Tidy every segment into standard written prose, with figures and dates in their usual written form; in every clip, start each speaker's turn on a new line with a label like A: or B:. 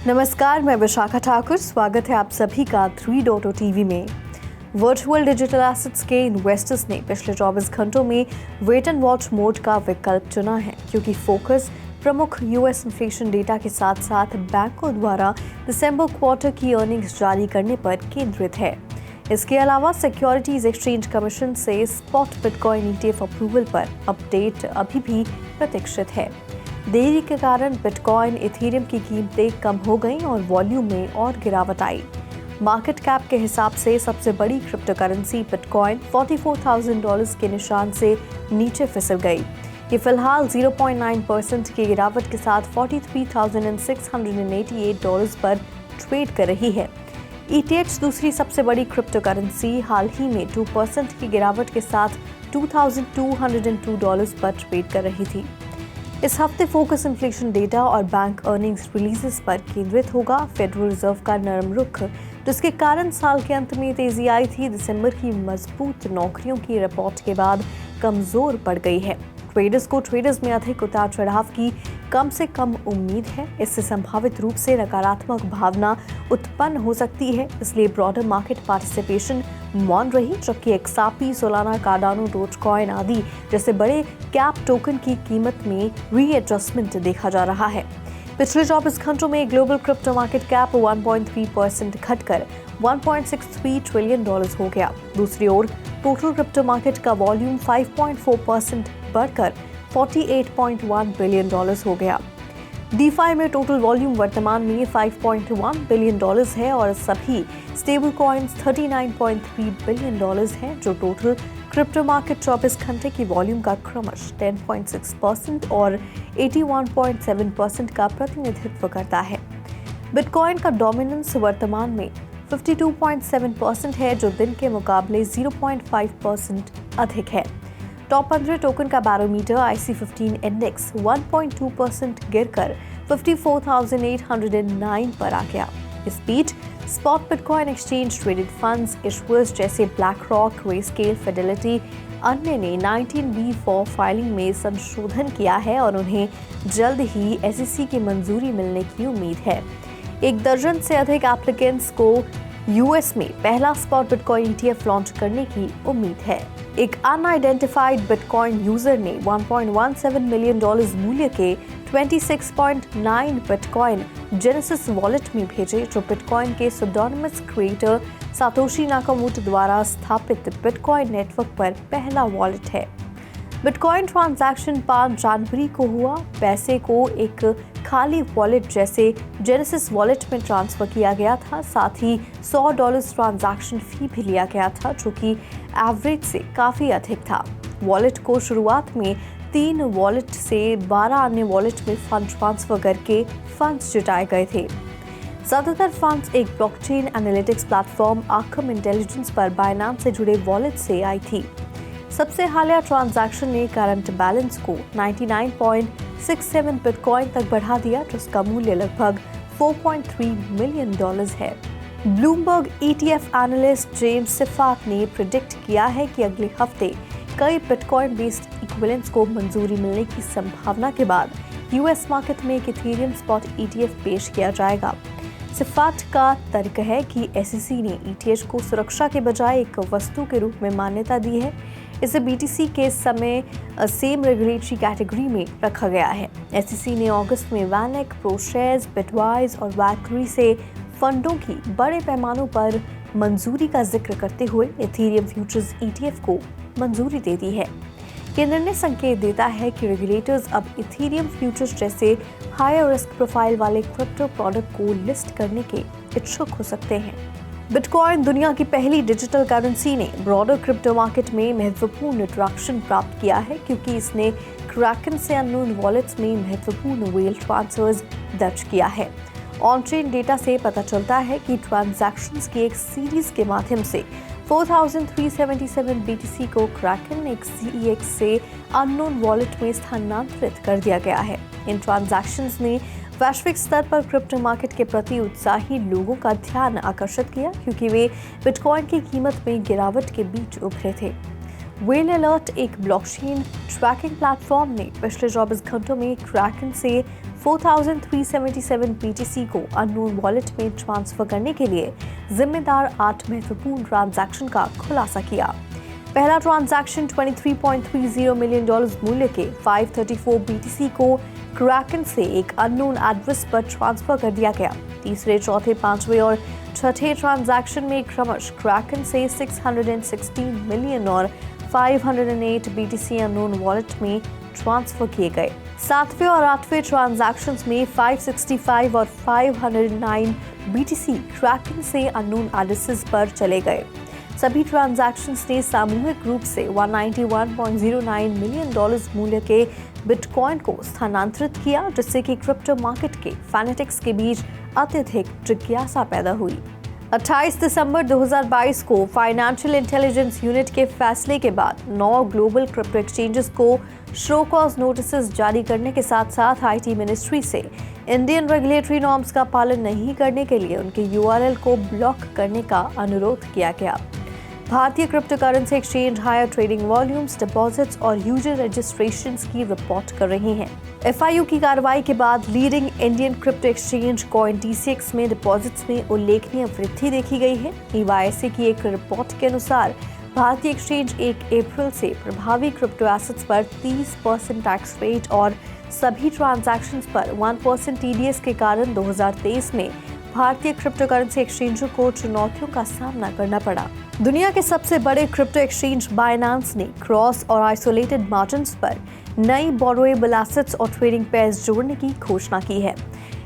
A: नमस्कार, मैं विशाखा ठाकुर। स्वागत है आप सभी का 3.0 टीवी में। वर्चुअल डिजिटल एसेट्स के इन्वेस्टर्स ने पिछले 24 घंटों में वेट एंड वॉच मोड का विकल्प चुना है, क्योंकि फोकस प्रमुख यूएस इन्फ्लेशन डेटा के साथ साथ बैंकों द्वारा दिसंबर क्वार्टर की अर्निंग्स जारी करने पर केंद्रित है। इसके अलावा सिक्योरिटीज एक्सचेंज कमीशन से स्पॉट बिटकॉइन ETF अप्रूवल पर अपडेट अभी भी प्रतीक्षित है। देरी के कारण बिटकॉइन, इथेरियम की कीमतें कम हो गईं और वॉल्यूम में और गिरावट आई। मार्केट कैप के हिसाब से सबसे बड़ी क्रिप्टो करेंसी बिटकॉइन $44,000 के निशान से नीचे फिसल गई। ये फिलहाल 0.9% की गिरावट के साथ $43,688 पर ट्रेड कर रही है। ETH दूसरी सबसे बड़ी क्रिप्टो करेंसी हाल ही में 2% की गिरावट के साथ $2,202 पर ट्रेड कर रही थी। इस हफ्ते फोकस इन्फ्लेशन डेटा और बैंक अर्निंग्स रिलीजेस पर केंद्रित होगा। फेडरल रिजर्व का नरम रुख, जिसके कारण साल के अंत में तेजी आई थी, दिसंबर की मजबूत नौकरियों की रिपोर्ट के बाद कमजोर पड़ गई है। ट्रेडर्स में अधिक उतार चढ़ाव की कम से कम उम्मीद है। इससे संभावित रूप से नकारात्मक भावना उत्पन्न हो सकती है, इसलिए ब्रॉडर मार्केट पार्टिसिपेशन मौन रही, जबकि XRP, सोलाना, कार्डानो, डोजकॉइन आदि जैसे बड़े कैप टोकन की कीमत में रीएडजस्टमेंट देखा जा रहा है। पिछले 24 घंटों में ग्लोबल क्रिप्टो मार्केट कैप 1.3% घटकर $1.63 ट्रिलियन हो गया। दूसरी ओर टोटल क्रिप्टो मार्केट का वॉल्यूम 5.4% बढ़कर $48.1 बिलियन हो गया। DeFi में टोटल वॉल्यूम वर्तमान में $5.1 बिलियन है और सभी स्टेबल कॉइन्स $39.3 बिलियन हैं, जो टोटल क्रिप्टो मार्केट 24 घंटे की वॉल्यूम का क्रमश 10.6% और 81.7% का प्रतिनिधित्व करता है। बिटकॉइन का डोमिनेंस वर्तमान में 52.7% है, जो दिन के मुकाबले 0.5% अधिक है। टॉप 15 टोकन का बैरोमीटर IC15 इंडेक्स 1.2% गिरकर 54,809 पर आ गया। इस बीच spot bitcoin exchange traded funds issuers जैसे ब्लैकरॉक, ग्रेस्केल, फिडेलिटी अन्य ने 19B4 फाइलिंग में संशोधन किया है और उन्हें जल्द ही SEC की मंजूरी मिलने की उम्मीद है। 1 दर्जन से अधिक एप्लीकेंट्स को US में पहला स्पॉट बिटकॉइन ETF लॉन्च करने की उम्मीद है। एक अनआइडेंटिफाइड बिटकॉइन यूजर ने $1.17 मिलियन मूल्य के 26.9 बिटकॉइन जेनेसिस वॉलेट में भेजे, जो बिटकॉइन के सुडोनिमस क्रिएटर सातोशी नाकामोटो द्वारा स्थापित बिटकॉइन नेटवर्क पर पहला वॉलेट है। बिटकॉइन ट्रांजैक्शन 5 जनवरी को हुआ। पैसे को एक खाली वॉलेट जैसे जेनेसिस वॉलेट में ट्रांसफर किया गया था। साथ ही $100 ट्रांजैक्शन फी भी लिया गया था, जो कि एवरेज से काफ़ी अधिक था। वॉलेट को शुरुआत में 3 वॉलेट से 12 अन्य वॉलेट में फंड ट्रांसफर करके फंड्स जुटाए गए थे। ज़्यादातर फंड्स एक blockchain analytics platform Arkham intelligence पर बाइनेंस से जुड़े वॉलेट से आई थी। सबसे हालिया ट्रांजैक्शन ने करंट बैलेंस को 99.67 बिटकॉइन तक बढ़ा दिया, जिसका मूल्य लगभग $4.3 मिलियन है। ब्लूमबर्ग ETF एनालिस्ट जेम्स सिफाक ने प्रिडिक्ट किया है कि अगले हफ्ते कई बिटकॉइन बेस्ड इक्विवेलेंट्स को मंजूरी मिलने की संभावना के बाद US मार्केट में एक इथेरियम स्पॉट ETF पेश किया जाएगा। सिफाट का तर्क है कि SEC ने ETH को सुरक्षा के बजाय एक वस्तु के रूप में मान्यता दी है। इसे BTC के समय सेम रेगुलेटरी कैटेगरी में रखा गया है। SEC ने अगस्त में वैनेक, प्रोशेयर्स, बिटवाइज और वैक्री से फंडों की बड़े पैमानों पर मंजूरी का जिक्र करते हुए इथेरियम फ्यूचर्स ETF को मंजूरी दे दी है। ये निर्णय संकेत देता है कि रेगुलेटर्स अब इथेरियम फ्यूचर्स जैसे हायर रिस्क प्रोफाइल वाले क्रिप्टो प्रोडक्ट को लिस्ट करने के इच्छुक हो सकते हैं। बिटकॉइन दुनिया की पहली डिजिटल करेंसी ने ब्रॉडर क्रिप्टो मार्केट में महत्वपूर्ण ट्रैक्शन प्राप्त किया है, क्योंकि इसने क्रैकन से अननोन वॉलेट्स में महत्वपूर्ण वेल ट्रांसफर्स दर्ज किया है। ऑन-चेन डेटा से पता चलता है कि ट्रांजैक्शंस की एक सीरीज के माध्यम से 4,377 BTC को क्रैकन XCEX से अननोन वॉलेट में स्थानांतरित कर दिया गया है। इन ट्रांजैक्शंस ने वैश्विक स्तर पर क्रिप्टो मार्केट के प्रति उत्साही लोगों का ध्यान आकर्षित किया, क्योंकि वे बिटकॉइन की कीमत में गिरावट के बीच उभरे थे। व्हेल अलर्ट एक ब्लॉकचेन ट्रैकिंग प्लेटफॉर्म ने पिछले 24 घंटों में क्रैकन से 4377 BTC को अननोन वॉलेट में ट्रांसफर करने के लिए जिम्मेदार 8 महत्वपूर्ण ट्रांजैक्शन का खुलासा किया। पहला ट्रांजैक्शन $23.30 मिलियन मूल्य के 534 BTC को क्रैकन से एक अननोन एड्रेस पर ट्रांसफर कर दिया गया। तीसरे, चौथे, पांचवें और छठे ट्रांजैक्शन में क्रमशः क्रैकन से 616 मिलियन और 508 BTC अननोन वॉलेट में ट्रांसफर किए गए। सातवें और आठवें ट्रांजैक्शंस में 565 और 509 BTC क्रैकन से अननोन एड्रेसेस पर चले गए। सभी ट्रांजैक्शंस ने सामूहिक रूप से $191.09 मिलियन मूल्य के बिटकॉइन को स्थानांतरित किया, जिससे कि क्रिप्टो मार्केट के फैनेटिक्स के बीच अत्यधिक जिज्ञासा पैदा हुई। 28 दिसंबर 2022 को फाइनेंशियल इंटेलिजेंस यूनिट के फैसले के बाद 9 ग्लोबल क्रिप्टो एक्सचेंजेस को शो कॉज नोटिस जारी करने के साथ साथ आईटी मिनिस्ट्री से इंडियन रेगुलेटरी नॉर्म्स का पालन नहीं करने के लिए उनके यूआरएल को ब्लॉक करने का अनुरोध किया गया। भारतीय crypto currency exchange higher trading volumes, deposits और यूजर रजिस्ट्रेशंस की रिपोर्ट कर रही हैं। एफआईयू की कार्रवाई के बाद leading Indian crypto exchange CoinDCX में डिपॉजिट्स में उल्लेखनीय वृद्धि देखी गई है। EYC की एक रिपोर्ट के अनुसार भारतीय एक्सचेंज 1 अप्रैल से प्रभावी क्रिप्टो एसेट्स पर 30% टैक्स रेट और सभी ट्रांजैक्शंस पर 1% TDS के कारण 2023 में भारतीय क्रिप्टो करेंसी एक्सचेंजों को चुनौतियों का सामना करना पड़ा। दुनिया के सबसे बड़े क्रिप्टो एक्सचेंज बाइनेंस ने क्रॉस और आइसोलेटेड मार्जिन्स पर नई बोरोएबल एसेट्स और ट्रेडिंग पेयर्स जोड़ने की घोषणा की है।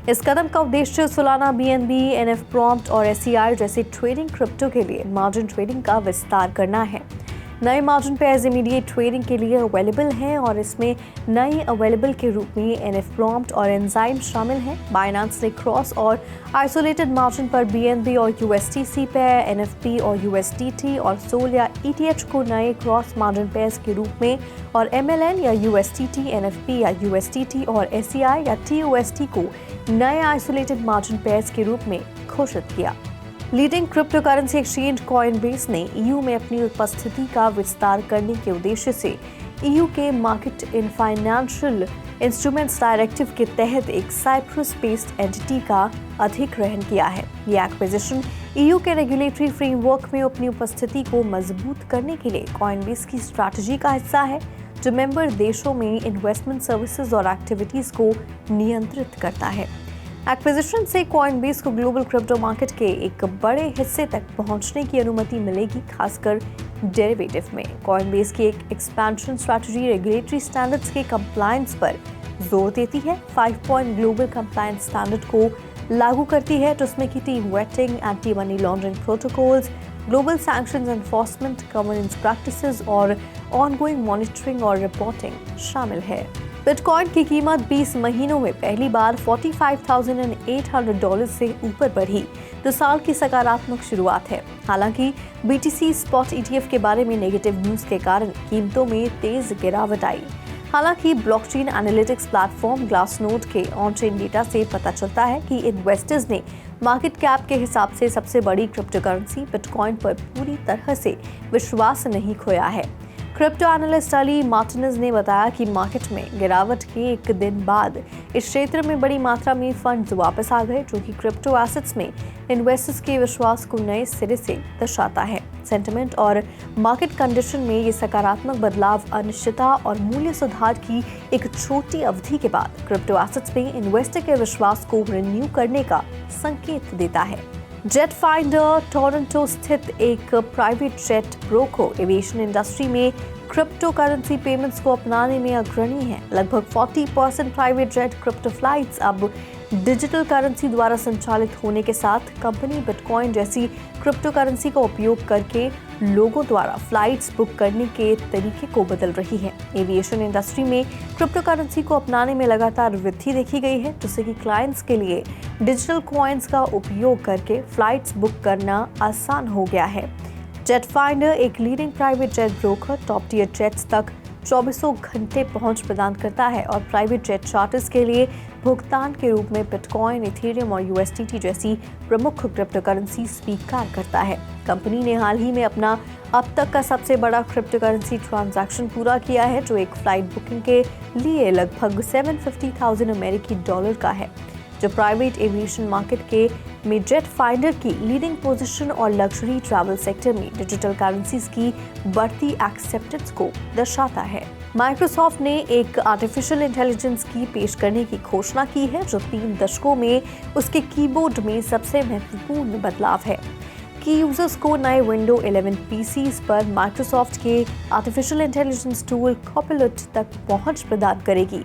A: इस कदम का उद्देश्य सोलाना BNB, NF Prompt और SEI जैसे ट्रेडिंग क्रिप्टो के लिए मार्जिन ट्रेडिंग का विस्तार करना है। नए मार्जिन पेयर्स इमीडिएट ट्रेडिंग के लिए अवेलेबल हैं और इसमें नई अवेलेबल के रूप में NF Prompt और एंजाइम शामिल हैं। बाइनेंस ने क्रॉस और आइसोलेटेड मार्जिन पर BNB और USDC पेयर, NFP और USDT और सोल या ETH को नए क्रॉस मार्जिन पेयर्स के रूप में और MLN या USDT, NFP या USDT और SEI या TUSD को नए आइसोलेटेड मार्जिन पेयर्स के रूप में घोषित किया। Leading crypto currency exchange Coinbase ने EU में अपनी उपस्थिति का विस्तार करने के उद्देश्य से EU के market in financial instruments directive के तहत एक साइप्रस बेस्ड एंटिटी का अधिग्रहण किया है। ये एक्विजिशन EU के रेगुलेटरी फ्रेमवर्क में अपनी उपस्थिति को मजबूत करने के लिए कॉइनबेस की स्ट्रैटेजी का हिस्सा है, जो मेंबर देशों में इन्वेस्टमेंट सर्विसेज और एक्टिविटीज को नियंत्रित करता है। एक्विजिशन से कॉइनबेस को ग्लोबल क्रिप्टो मार्केट के एक बड़े हिस्से तक पहुंचने की अनुमति मिलेगी, खासकर डेरिवेटिव में। कॉइनबेस की एक एक्सपेंशन स्ट्रैटेजी रेगुलेटरी स्टैंडर्ड्स के कंप्लायंस पर जोर देती है। 5 पॉइंट ग्लोबल कंप्लायंस स्टैंडर्ड को लागू करती है, जिसमें कि team waiting, anti money laundering protocols, global sanctions enforcement, governance practices और ऑनगोइंग मॉनिटरिंग और रिपोर्टिंग शामिल है। बिटकॉइन की कीमत 20 महीनों में पहली बार $45,800 से ऊपर बढ़ी, जो साल की सकारात्मक शुरुआत है। हालांकि BTC स्पॉट ETF के बारे में नेगेटिव न्यूज के कारण कीमतों में तेज गिरावट आई। हालांकि ब्लॉकचेन एनालिटिक्स प्लेटफॉर्म ग्लासनोड के ऑन-चेन डेटा से पता चलता है कि इन्वेस्टर्स ने मार्केट कैप के हिसाब से सबसे बड़ी क्रिप्टो करेंसी बिटकॉइन पर पूरी तरह से विश्वास नहीं खोया है। क्रिप्टो एनालिस्ट अली मार्टिनेज ने बताया कि मार्केट में गिरावट के एक दिन बाद इस क्षेत्र में बड़ी मात्रा में फंड्स वापस आ गए, जो कि क्रिप्टो एसेट्स में इन्वेस्टर्स के विश्वास को नए सिरे से दर्शाता है। सेंटिमेंट और मार्केट कंडीशन में ये सकारात्मक बदलाव अनिश्चितता और मूल्य सुधार की एक छोटी अवधि के बाद क्रिप्टो एसेट्स में इन्वेस्टर के विश्वास को रिन्यू करने का संकेत देता है। जेट फाइंडर टोरंटो स्थित एक private jet broker aviation industry में क्रिप्टो करेंसी पेमेंट्स को अपनाने में अग्रणी है। लगभग 40% प्राइवेट जेट क्रिप्टो फ्लाइट्स अब डिजिटल करेंसी द्वारा संचालित होने के साथ कंपनी बिटकॉइन जैसी क्रिप्टो करेंसी का उपयोग करके लोगों द्वारा फ्लाइट्स बुक करने के तरीके को बदल रही है। एविएशन इंडस्ट्री में क्रिप्टो करेंसी को अपनाने में लगातार वृद्धि देखी गई है, जिससे कि क्लाइंट्स के लिए डिजिटल कॉइन्स का उपयोग करके फ्लाइट्स बुक करना आसान हो गया है। जेट फाइंडर एक leading private jet broker top tier jets तक 24 घंटे पहुंच प्रदान करता है और प्राइवेट जेट चार्टर्स के लिए भुगतान के रूप में बिटकॉइन, इथेरियम और यूएसडीटी जैसी प्रमुख क्रिप्टो करेंसी स्वीकार करता है। कंपनी ने हाल ही में अपना अब तक का सबसे बड़ा क्रिप्टो करेंसी ट्रांजैक्शन पूरा किया है, जो एक फ्लाइट बुकिंग के लिए लगभग 750,000 अमेरिकी डॉलर का है, जो प्राइवेट एविएशन मार्केट के में जेट फाइंडर की लीडिंग पोजीशन और लग्जरी ट्रैवल सेक्टर में डिजिटल करेंसीज की बढ़ती एक्सेप्टेंस को दर्शाता है। माइक्रोसॉफ्ट ने एक आर्टिफिशियल इंटेलिजेंस की पेश करने की घोषणा की है, जो 3 दशकों में उसके कीबोर्ड में सबसे महत्वपूर्ण बदलाव है। की यूजर्स को नए विंडो 11 पीसीज पर माइक्रोसॉफ्ट के आर्टिफिशियल इंटेलिजेंस टूल कॉपिलट तक पहुंच प्रदान करेगी।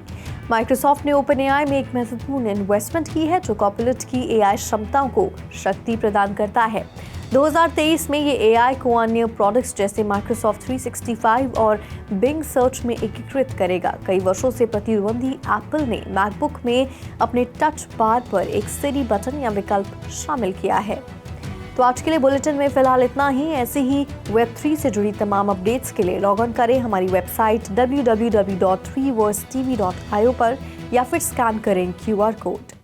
A: माइक्रोसॉफ्ट ने ओपनएआई में एक महत्वपूर्ण इन्वेस्टमेंट की है, जो कॉपिलट की एआई क्षमताओं को शक्ति प्रदान करता है। 2023 में ये एआई को अन्य प्रोडक्ट्स जैसे माइक्रोसॉफ्ट 365 और बिंग सर्च में एकीकृत करेगा। कई वर्षों से प्रतिद्वंदी एप्पल ने मैकबुक में अपने टच बार पर एक सिरी बटन या विकल्प शामिल किया है। तो आज के लिए बुलेटिन में फिलहाल इतना ही। ऐसे ही वेब3 से जुड़ी तमाम अपडेट्स के लिए लॉग ऑन करें हमारी वेबसाइट www.3versetv.io पर या फिर स्कैन करें QR कोड।